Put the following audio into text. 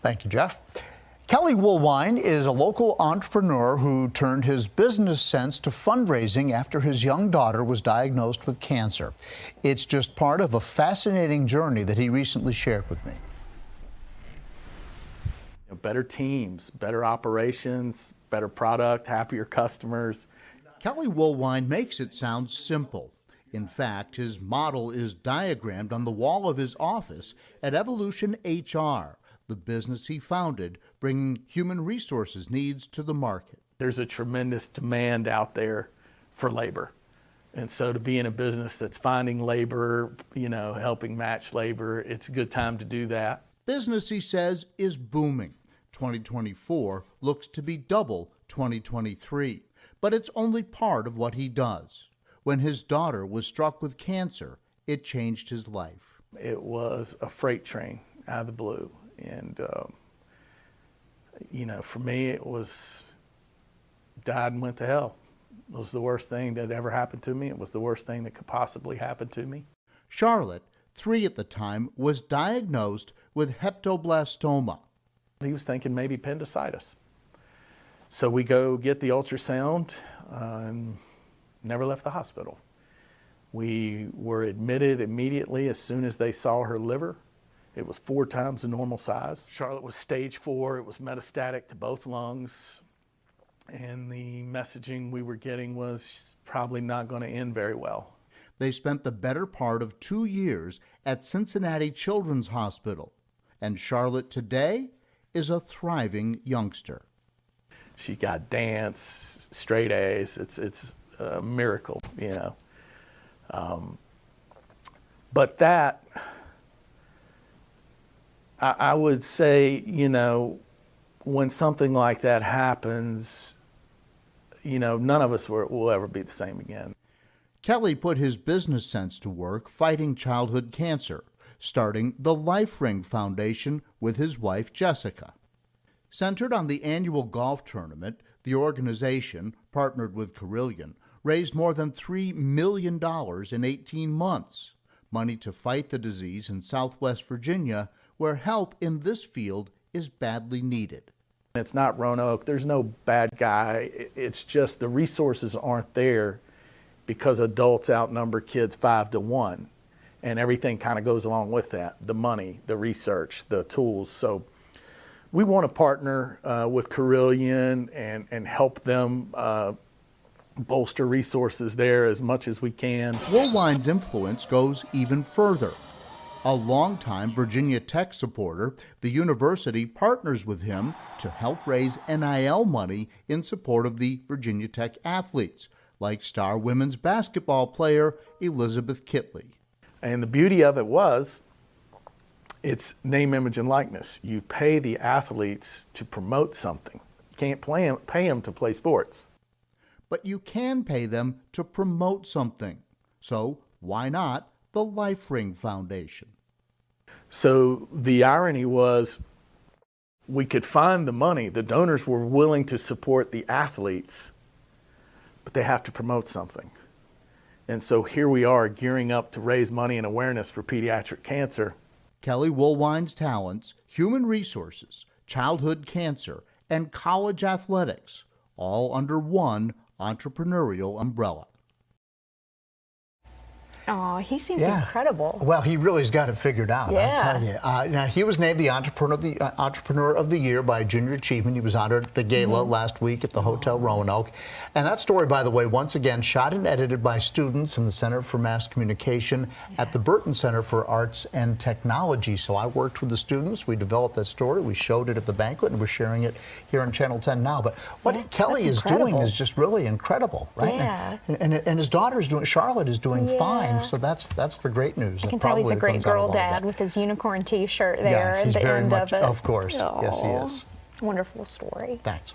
Thank you, Jeff. Kelly Woolwine is a local entrepreneur who turned his business sense to fundraising after his young daughter was diagnosed with cancer. It's just part of a fascinating journey that he recently shared with me. Better teams, better operations, better product, happier customers. Kelly Woolwine makes it sound simple. In fact, his model is diagrammed on the wall of his office at Evolution HR, the business he founded, bringing human resources needs to the market. There's a tremendous demand out there for labor. And so to be in a business that's finding labor, helping match labor, it's a good time to do that. Business, he says, is booming. 2024 looks to be double 2023, but it's only part of what he does. When his daughter was struck with cancer, it changed his life. It was a freight train out of the blue. And, for me, it was died and went to hell. It was the worst thing that ever happened to me. It was the worst thing that could possibly happen to me. Charlotte, 3 at the time, was diagnosed with hepatoblastoma. He was thinking maybe appendicitis. So we go get the ultrasound and never left the hospital. We were admitted immediately as soon as they saw her liver. It was 4 times the normal size. Charlotte was stage 4. It was metastatic to both lungs. And the messaging we were getting was probably not going to end very well. They spent the better part of 2 years at Cincinnati Children's Hospital. And Charlotte today is a thriving youngster. She got dance, straight A's. It's a miracle, But that, I would say, when something like that happens, none of us will ever be the same again. Kelly put his business sense to work fighting childhood cancer, starting the Life Ring Foundation with his wife, Jessica. Centered on the annual golf tournament, the organization, partnered with Carillion, raised more than $3 million in 18 months, money to fight the disease in Southwest Virginia, where help in this field is badly needed. It's not Roanoke. There's no bad guy. It's just the resources aren't there because adults outnumber kids 5 to 1. And everything kind of goes along with that, the money, the research, the tools. So we want to partner with Carillion and help them bolster resources there as much as we can. Woolwine's influence goes even further. A longtime Virginia Tech supporter, the university partners with him to help raise NIL money in support of the Virginia Tech athletes, like star women's basketball player Elizabeth Kitley. And the beauty of it was, it's name, image, and likeness. You pay the athletes to promote something. You can't pay them to play sports. But you can pay them to promote something. So why not the Life Ring Foundation? So the irony was, we could find the money. The donors were willing to support the athletes, but they have to promote something. And so here we are gearing up to raise money and awareness for pediatric cancer. Kelly Woolwine's talents, human resources, childhood cancer, and college athletics, all under one entrepreneurial umbrella. Oh, he seems incredible. Well, he really's got it figured out, I'll tell you. Now, he was named the Entrepreneur of the Year by Junior Achievement. He was honored at the gala last week at the Hotel Roanoke. And that story, by the way, once again, shot and edited by students in the Center for Mass Communication at the Burton Center for Arts and Technology. So I worked with the students. We developed that story. We showed it at the banquet, and we're sharing it here on Channel 10 now. But what Kelly is doing is just really incredible, right? Yeah. And his daughter's doing, Charlotte is doing fine. So that's the great news. I can tell he's a great girl dad with his unicorn T-shirt there yeah, at the end of it. Of course. Aww. Yes, he is. Wonderful story. Thanks.